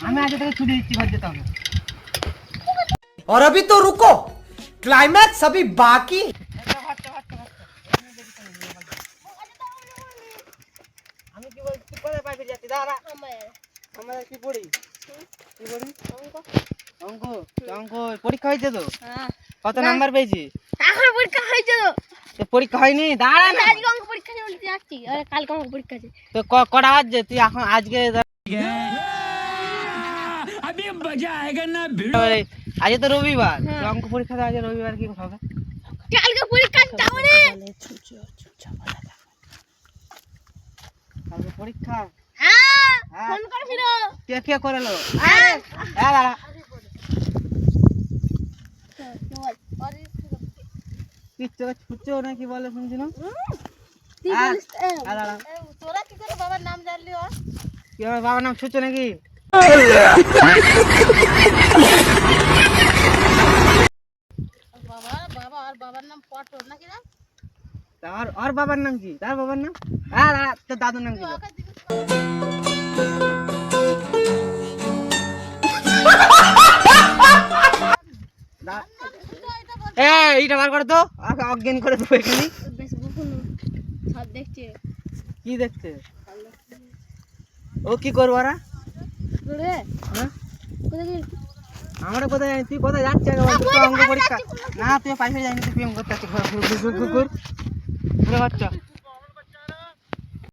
আমি আগে থেকে ছুটি দিচ্ছি, ঘর যেতে হবে। और अभी तो रुको, क्लाइमैक्स अभी बाकी। আমি কি বলছি, কোথায় পাইতে যাচ্ছি? দাঁড়া, আমাদের কি পড়ি? কি পড়ি? অঙ্ক। অঙ্ক পরীক্ষা হয়েছে তো? কত নাম্বার পেয়েছিস? এখন পরীক্ষা হয়েছে তো? তো পরীক্ষা হয়নি? দাঁড়া না, আজকে অঙ্ক পরীক্ষা নিয়ে বলতে যাচ্ছি, আরে কালকে অঙ্ক পরীক্ষা আছে। তো কটা বাজছে? তুই এখন আজকে আজকে তো রবিবার, তো অঙ্ক পরীক্ষা তো আজকে রবিবার, কি হবে? কালকে পরীক্ষা যাবো রে। কালকে পরীক্ষা? হ্যাঁ, হ্যাঁ। ফোন করেছিল। কে কে করালো? হ্যাঁ। দাঁড়া, কি চোখে ছুটছো নাকি বলে শুনছি না? তুই হ্যাঁ। বলিস দাঁড়া, তোরা কি করে বাবার নাম জানলি? ওর কি আমার বাবার নাম ছুটছো নাকি? বাবার নাম পটল নাকি না? আর বাবার নাম কি? তার বাবার নাম? হ্যাঁ, দাঁড়া, তোর দাদুর নাম কি? এইটা বার করে তো, অজ্ঞান করে দেবো এখানে। বেশ বুকুন সব দেখছে। কি দেখছে ও? কি করবো ওরা? রে হ্যাঁ, কোথায় গেলি? আমরা কোথায় জানি? তুই কোথায় যাচ্ছিস আগে বল? তোর অঙ্ক পরীক্ষা না, তুই পাইপে যাইনি, তুই প্রেম করতে আসছিস। ঘুর ঘুর ঘুর ঘুর ঘুর ঘুরে বাচ্চা।